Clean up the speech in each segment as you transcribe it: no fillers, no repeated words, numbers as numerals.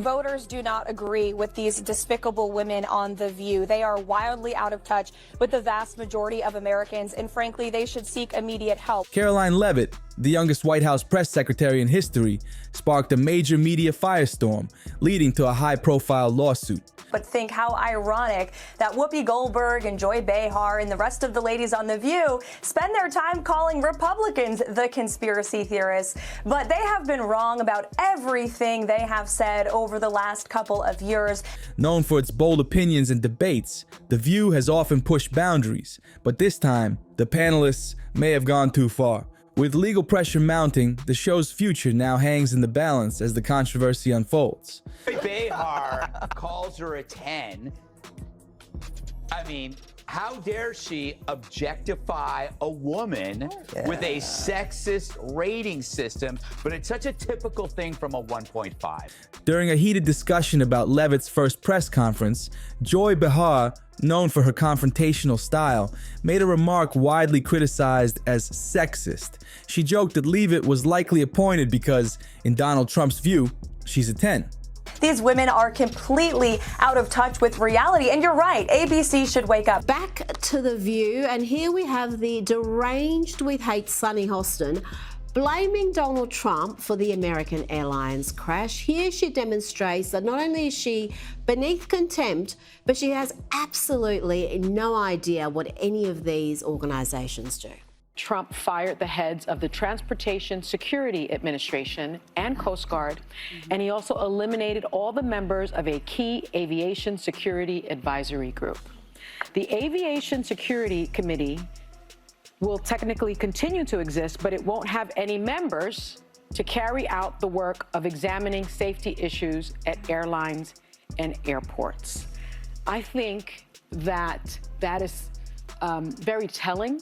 Voters do not agree with these despicable women on The View. They are wildly out of touch with the vast majority of Americans, and frankly, they should seek immediate help. Karoline Leavitt, the youngest White House press secretary in history, sparked a major media firestorm, leading to a high-profile lawsuit. But think how ironic that Whoopi Goldberg and Joy Behar and the rest of the ladies on The View spend their time calling Republicans the conspiracy theorists. But they have been wrong about everything they have said over the last couple of years. Known for its bold opinions and debates, The View has often pushed boundaries. But this time, the panelists may have gone too far. With legal pressure mounting, the show's future now hangs in the balance as the controversy unfolds. Behar calls her a 10. I mean, how dare she objectify a woman with a sexist rating system, but it's such a typical thing from a 1.5. During a heated discussion about Leavitt's first press conference, Joy Behar, known for her confrontational style, made a remark widely criticized as sexist. She joked that Leavitt was likely appointed because, in Donald Trump's view, she's a 10. These women are completely out of touch with reality, and you're right, ABC should wake up. Back to The View, and here we have the deranged with hate Sunny Hostin blaming Donald Trump for the American Airlines crash. Here she demonstrates that not only is she beneath contempt, but she has absolutely no idea what any of these organizations do. Trump fired the heads of the Transportation Security Administration and Coast Guard, and he also eliminated all the members of a key aviation security advisory group. The Aviation Security Committee will technically continue to exist, but it won't have any members to carry out the work of examining safety issues at airlines and airports. I think that is very telling.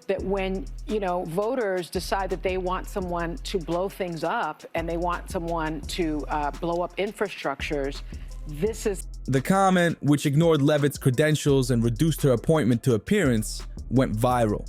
That when, voters decide that they want someone to blow things up and they want someone to blow up infrastructures, this is... The comment, which ignored Leavitt's credentials and reduced her appointment to appearance, went viral.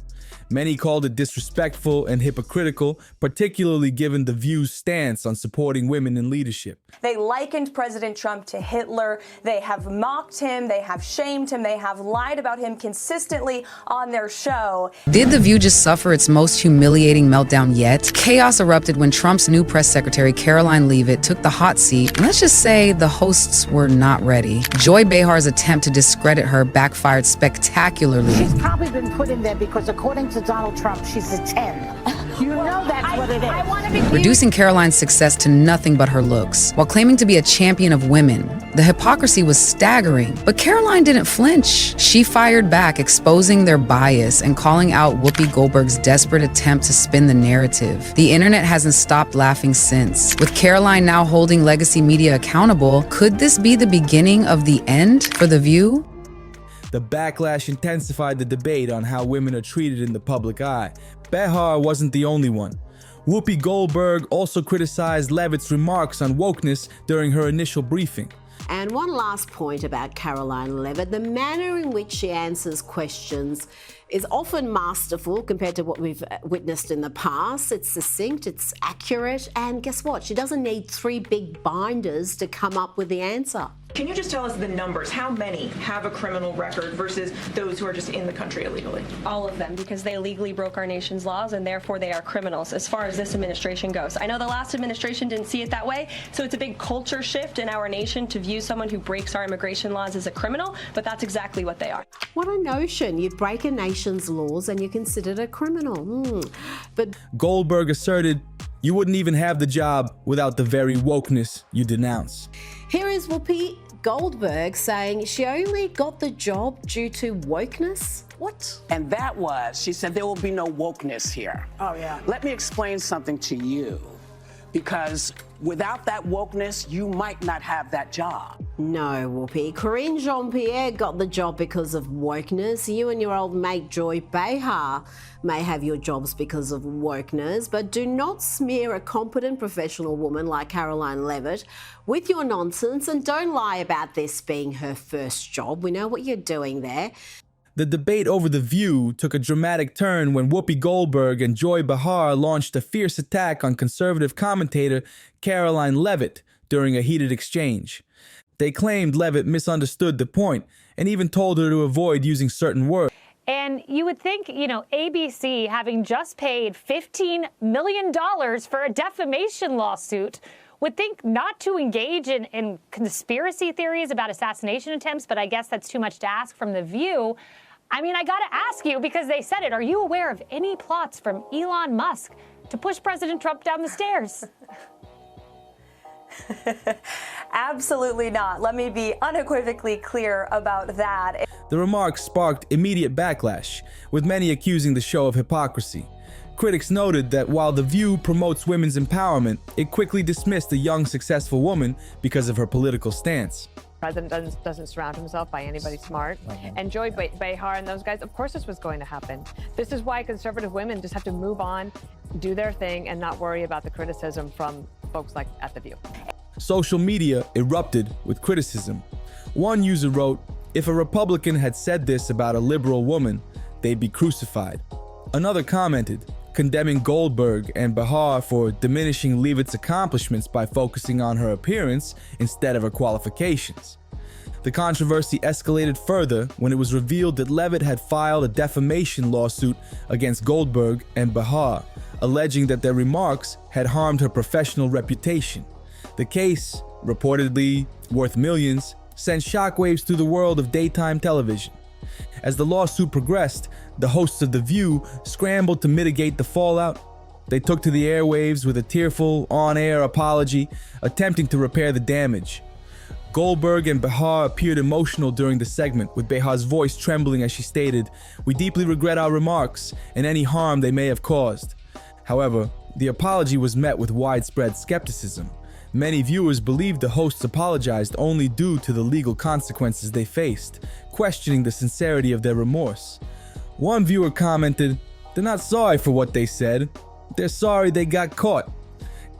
Many called it disrespectful and hypocritical, particularly given The View's stance on supporting women in leadership. They likened President Trump to Hitler. They have mocked him. They have shamed him. They have lied about him consistently on their show. Did The View just suffer its most humiliating meltdown yet? Chaos erupted when Trump's new press secretary, Karoline Leavitt, took the hot seat. And let's just say the hosts were not ready. Joy Behar's attempt to discredit her backfired spectacularly. She's probably been put in there because, according to Donald Trump, she's a 10. You know that's what it is. Reducing Karoline's success to nothing but her looks, while claiming to be a champion of women. The hypocrisy was staggering, but Karoline didn't flinch. She fired back, exposing their bias and calling out Whoopi Goldberg's desperate attempt to spin the narrative. The internet hasn't stopped laughing since. With Karoline now holding legacy media accountable, could this be the beginning of the end for The View? The backlash intensified the debate on how women are treated in the public eye. Behar wasn't the only one. Whoopi Goldberg also criticized Leavitt's remarks on wokeness during her initial briefing. And one last point about Karoline Leavitt, the manner in which she answers questions is often masterful compared to what we've witnessed in the past. It's succinct, it's accurate, and guess what? She doesn't need 3 big binders to come up with the answer. Can you just tell us the numbers? How many have a criminal record versus those who are just in the country illegally? All of them, because they illegally broke our nation's laws and therefore they are criminals as far as this administration goes. I know the last administration didn't see it that way, so it's a big culture shift in our nation to view someone who breaks our immigration laws as a criminal, but that's exactly what they are. What a notion. You break a nation's laws and you're considered a criminal. But Goldberg asserted, you wouldn't even have the job without the very wokeness you denounce. Here is Whoopi Goldberg saying she only got the job due to wokeness. What? And that was, she said, there will be no wokeness here. Oh, yeah. Let me explain something to you. Because without that wokeness, you might not have that job. No, Whoopi. Corinne Jean-Pierre got the job because of wokeness. You and your old mate Joy Behar may have your jobs because of wokeness, but do not smear a competent professional woman like Karoline Leavitt with your nonsense, and don't lie about this being her first job. We know what you're doing there. The debate over The View took a dramatic turn when Whoopi Goldberg and Joy Behar launched a fierce attack on conservative commentator Karoline Leavitt, during a heated exchange. They claimed Leavitt misunderstood the point and even told her to avoid using certain words. And you would think, ABC, having just paid $15 million for a defamation lawsuit, would think not to engage in conspiracy theories about assassination attempts, but I guess that's too much to ask from The View. I mean, I got to ask you, because they said it, are you aware of any plots from Elon Musk to push President Trump down the stairs? Absolutely not. Let me be unequivocally clear about that. The remarks sparked immediate backlash, with many accusing the show of hypocrisy. Critics noted that while The View promotes women's empowerment, it quickly dismissed a young, successful woman because of her political stance. President doesn't surround himself by anybody smart. And Joy Behar and those guys, of course this was going to happen. This is why conservative women just have to move on, do their thing, and not worry about the criticism from folks like at The View. Social media erupted with criticism. One user wrote, "If a Republican had said this about a liberal woman, they'd be crucified." Another commented, condemning Goldberg and Behar for diminishing Leavitt's accomplishments by focusing on her appearance instead of her qualifications. The controversy escalated further when it was revealed that Leavitt had filed a defamation lawsuit against Goldberg and Behar, alleging that their remarks had harmed her professional reputation. The case, reportedly worth millions, sent shockwaves through the world of daytime television. As the lawsuit progressed, the hosts of The View scrambled to mitigate the fallout. They took to the airwaves with a tearful, on-air apology, attempting to repair the damage. Goldberg and Behar appeared emotional during the segment, with Behar's voice trembling as she stated, "We deeply regret our remarks and any harm they may have caused." However, the apology was met with widespread skepticism. Many viewers believed the hosts apologized only due to the legal consequences they faced, questioning the sincerity of their remorse. One viewer commented, "They're not sorry for what they said. They're sorry they got caught."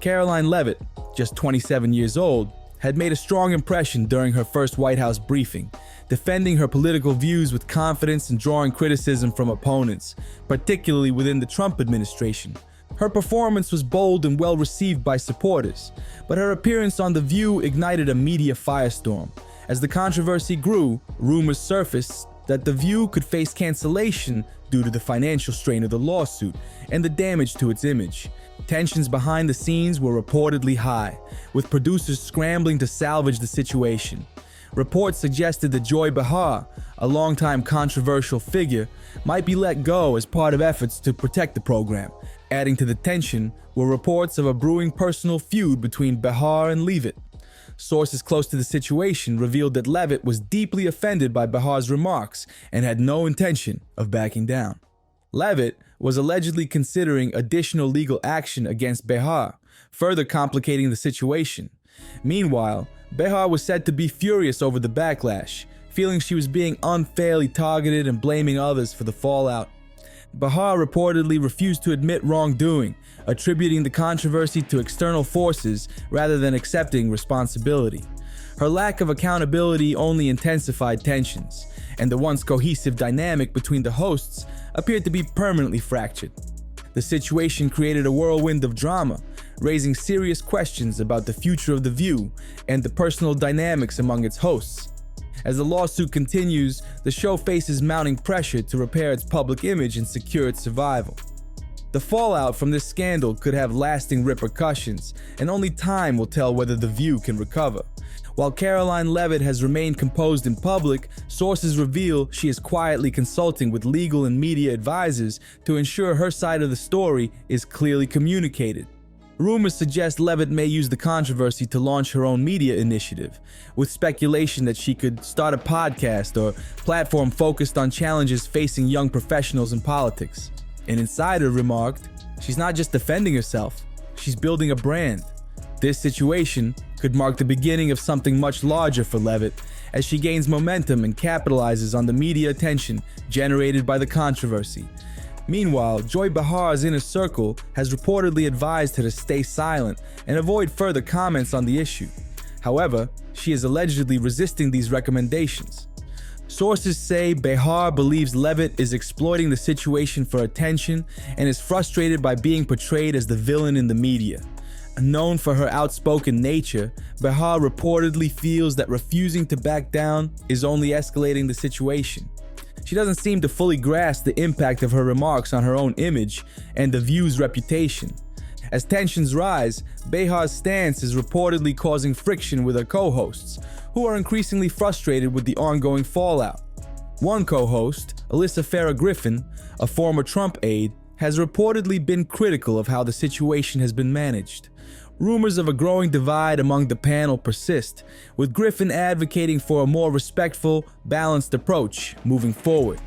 Karoline Leavitt, just 27 years old, had made a strong impression during her first White House briefing, defending her political views with confidence and drawing criticism from opponents, particularly within the Trump administration. Her performance was bold and well received by supporters, but her appearance on The View ignited a media firestorm. As the controversy grew, rumors surfaced that The View could face cancellation due to the financial strain of the lawsuit and the damage to its image. Tensions behind the scenes were reportedly high, with producers scrambling to salvage the situation. Reports suggested that Joy Behar, a longtime controversial figure, might be let go as part of efforts to protect the program. Adding to the tension were reports of a brewing personal feud between Behar and Leavitt. Sources close to the situation revealed that Leavitt was deeply offended by Behar's remarks and had no intention of backing down. Leavitt was allegedly considering additional legal action against Behar, further complicating the situation. Meanwhile, Behar was said to be furious over the backlash, feeling she was being unfairly targeted and blaming others for the fallout. Behar reportedly refused to admit wrongdoing, attributing the controversy to external forces rather than accepting responsibility. Her lack of accountability only intensified tensions, and the once cohesive dynamic between the hosts appeared to be permanently fractured. The situation created a whirlwind of drama, raising serious questions about the future of The View and the personal dynamics among its hosts. As the lawsuit continues, the show faces mounting pressure to repair its public image and secure its survival. The fallout from this scandal could have lasting repercussions, and only time will tell whether The View can recover. While Karoline Leavitt has remained composed in public, sources reveal she is quietly consulting with legal and media advisors to ensure her side of the story is clearly communicated. Rumors suggest Leavitt may use the controversy to launch her own media initiative, with speculation that she could start a podcast or platform focused on challenges facing young professionals in politics. An insider remarked, "She's not just defending herself, she's building a brand." This situation could mark the beginning of something much larger for Leavitt, as she gains momentum and capitalizes on the media attention generated by the controversy. Meanwhile, Joy Behar's inner circle has reportedly advised her to stay silent and avoid further comments on the issue. However, she is allegedly resisting these recommendations. Sources say Behar believes Leavitt is exploiting the situation for attention and is frustrated by being portrayed as the villain in the media. known for her outspoken nature, Behar reportedly feels that refusing to back down is only escalating the situation. She doesn't seem to fully grasp the impact of her remarks on her own image and The View's reputation. As tensions rise, Behar's stance is reportedly causing friction with her co-hosts, who are increasingly frustrated with the ongoing fallout. One co-host, Alyssa Farah Griffin, a former Trump aide, has reportedly been critical of how the situation has been managed. Rumors of a growing divide among the panel persist, with Griffin advocating for a more respectful, balanced approach moving forward.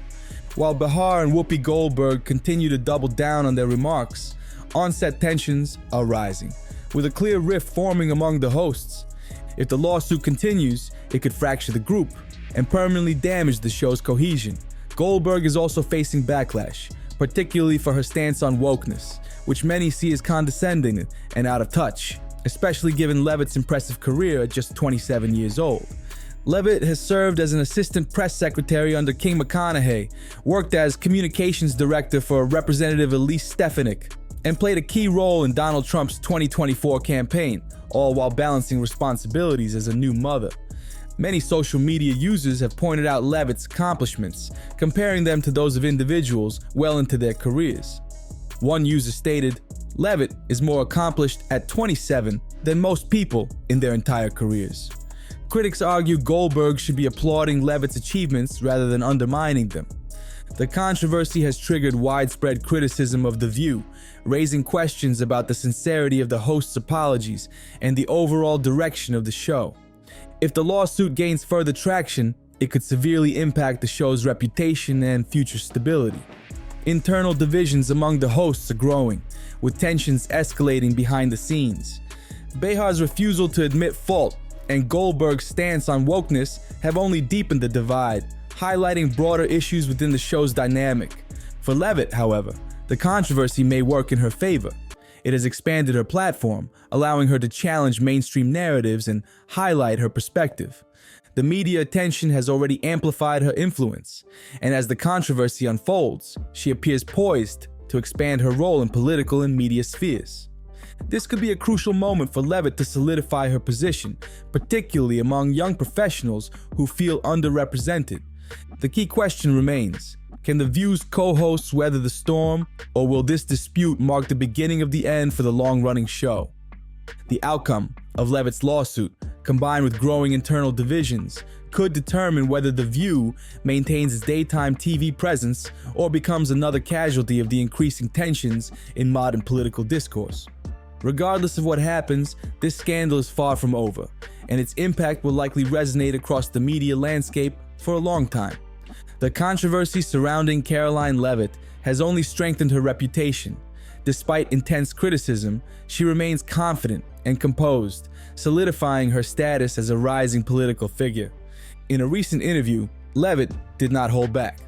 While Behar and Whoopi Goldberg continue to double down on their remarks, on-set tensions are rising, with a clear rift forming among the hosts. If the lawsuit continues, it could fracture the group and permanently damage the show's cohesion. Goldberg is also facing backlash, particularly for her stance on wokeness, which many see as condescending and out of touch, especially given Leavitt's impressive career at just 27 years old. Leavitt has served as an assistant press secretary under King McConaughey, worked as communications director for Representative Elise Stefanik, and played a key role in Donald Trump's 2024 campaign, all while balancing responsibilities as a new mother. Many social media users have pointed out Leavitt's accomplishments, comparing them to those of individuals well into their careers. One user stated, "Leavitt is more accomplished at 27 than most people in their entire careers." Critics argue Goldberg should be applauding Leavitt's achievements rather than undermining them. The controversy has triggered widespread criticism of The View, raising questions about the sincerity of the host's apologies and the overall direction of the show. If the lawsuit gains further traction, it could severely impact the show's reputation and future stability. Internal divisions among the hosts are growing, with tensions escalating behind the scenes. Behar's refusal to admit fault and Goldberg's stance on wokeness have only deepened the divide, highlighting broader issues within the show's dynamic. For Leavitt, however, the controversy may work in her favor. It has expanded her platform, allowing her to challenge mainstream narratives and highlight her perspective. The media attention has already amplified her influence, and as the controversy unfolds, she appears poised to expand her role in political and media spheres. This could be a crucial moment for Leavitt to solidify her position, particularly among young professionals who feel underrepresented. The key question remains: can The View's co-hosts weather the storm, or will this dispute mark the beginning of the end for the long-running show? The outcome of Leavitt's lawsuit, combined with growing internal divisions, could determine whether The View maintains its daytime TV presence or becomes another casualty of the increasing tensions in modern political discourse. Regardless of what happens, this scandal is far from over, and its impact will likely resonate across the media landscape for a long time. The controversy surrounding Karoline Leavitt has only strengthened her reputation. Despite intense criticism, she remains confident and composed, solidifying her status as a rising political figure. In a recent interview, Leavitt did not hold back,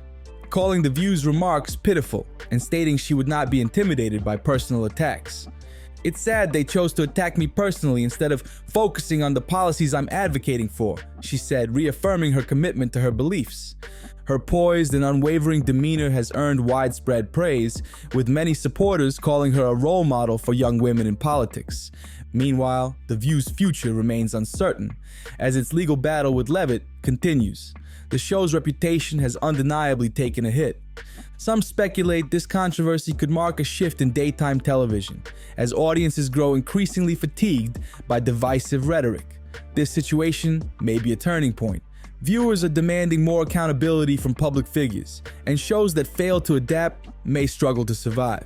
calling The View's remarks pitiful and stating she would not be intimidated by personal attacks. "It's sad they chose to attack me personally instead of focusing on the policies I'm advocating for," she said, reaffirming her commitment to her beliefs. Her poised and unwavering demeanor has earned widespread praise, with many supporters calling her a role model for young women in politics. Meanwhile, The View's future remains uncertain, as its legal battle with Leavitt continues. The show's reputation has undeniably taken a hit. Some speculate this controversy could mark a shift in daytime television, as audiences grow increasingly fatigued by divisive rhetoric. This situation may be a turning point. Viewers are demanding more accountability from public figures, and shows that fail to adapt may struggle to survive.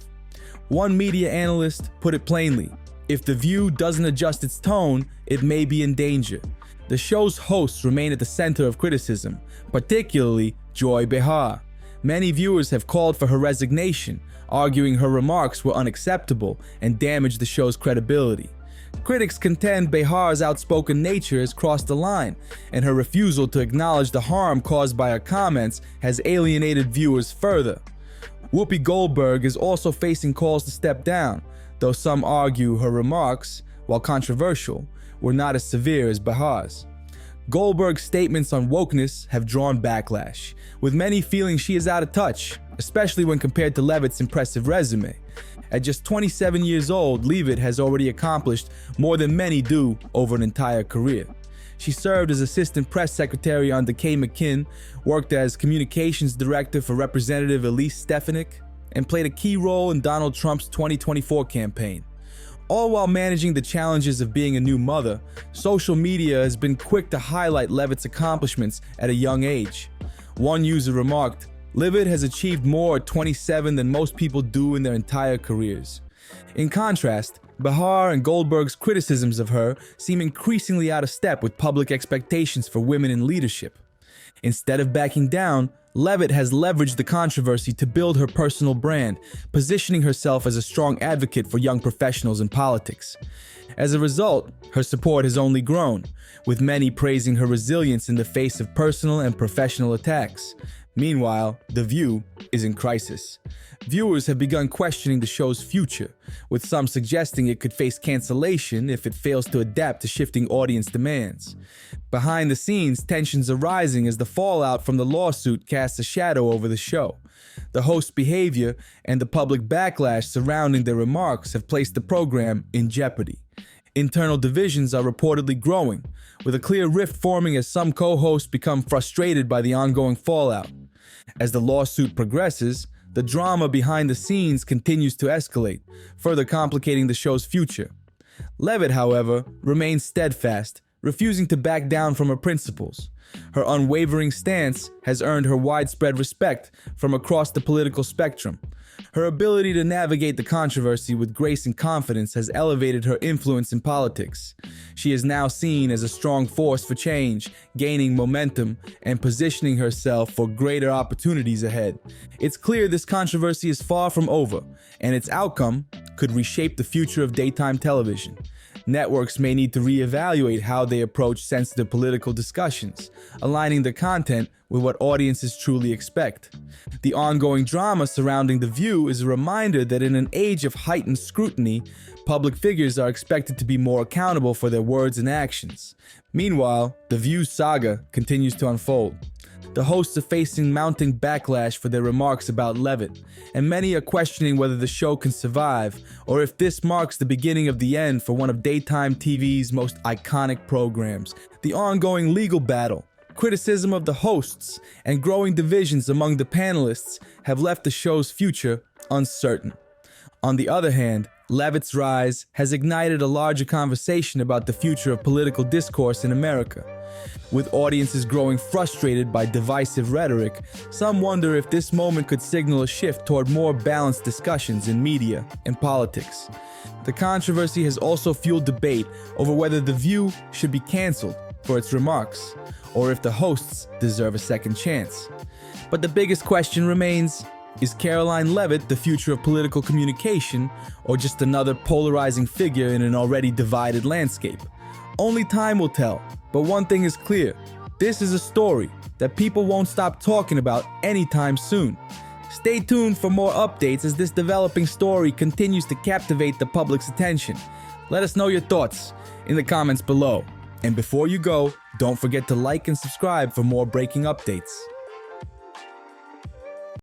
One media analyst put it plainly: if The View doesn't adjust its tone, it may be in danger. The show's hosts remain at the center of criticism, particularly Joy Behar. Many viewers have called for her resignation, arguing her remarks were unacceptable and damaged the show's credibility. Critics contend Behar's outspoken nature has crossed the line, and her refusal to acknowledge the harm caused by her comments has alienated viewers further. Whoopi Goldberg is also facing calls to step down, though some argue her remarks, while controversial, were not as severe as Behar's. Goldberg's statements on wokeness have drawn backlash, with many feeling she is out of touch, especially when compared to Leavitt's impressive resume. At just 27 years old, Leavitt has already accomplished more than many do over an entire career. She served as assistant press secretary under Kay McKinn, worked as communications director for Representative Elise Stefanik, and played a key role in Donald Trump's 2024 campaign. All while managing the challenges of being a new mother, social media has been quick to highlight Leavitt's accomplishments at a young age. One user remarked, "Leavitt has achieved more at 27 than most people do in their entire careers." In contrast, Behar and Goldberg's criticisms of her seem increasingly out of step with public expectations for women in leadership. Instead of backing down, Leavitt has leveraged the controversy to build her personal brand, positioning herself as a strong advocate for young professionals in politics. As a result, her support has only grown, with many praising her resilience in the face of personal and professional attacks. Meanwhile, The View is in crisis. Viewers have begun questioning the show's future, with some suggesting it could face cancellation if it fails to adapt to shifting audience demands. Behind the scenes, tensions are rising as the fallout from the lawsuit casts a shadow over the show. The host's behavior and the public backlash surrounding their remarks have placed the program in jeopardy. Internal divisions are reportedly growing, with a clear rift forming as some co-hosts become frustrated by the ongoing fallout. As the lawsuit progresses, the drama behind the scenes continues to escalate, further complicating the show's future. Leavitt, however, remains steadfast, refusing to back down from her principles. Her unwavering stance has earned her widespread respect from across the political spectrum. Her ability to navigate the controversy with grace and confidence has elevated her influence in politics. She is now seen as a strong force for change, gaining momentum and positioning herself for greater opportunities ahead. It's clear this controversy is far from over, and its outcome could reshape the future of daytime television. Networks may need to reevaluate how they approach sensitive political discussions, aligning the content with what audiences truly expect. The ongoing drama surrounding The View is a reminder that in an age of heightened scrutiny, public figures are expected to be more accountable for their words and actions. Meanwhile, The View's saga continues to unfold. The hosts are facing mounting backlash for their remarks about Leavitt, and many are questioning whether the show can survive, or if this marks the beginning of the end for one of daytime TV's most iconic programs. The ongoing legal battle, criticism of the hosts, and growing divisions among the panelists have left the show's future uncertain. On the other hand, Leavitt's rise has ignited a larger conversation about the future of political discourse in America. With audiences growing frustrated by divisive rhetoric, some wonder if this moment could signal a shift toward more balanced discussions in media and politics. The controversy has also fueled debate over whether The View should be canceled for its remarks, or if the hosts deserve a second chance. But the biggest question remains, is Karoline Leavitt the future of political communication, or just another polarizing figure in an already divided landscape? Only time will tell, but one thing is clear. This is a story that people won't stop talking about anytime soon. Stay tuned for more updates as this developing story continues to captivate the public's attention. Let us know your thoughts in the comments below. And before you go, don't forget to like and subscribe for more breaking updates.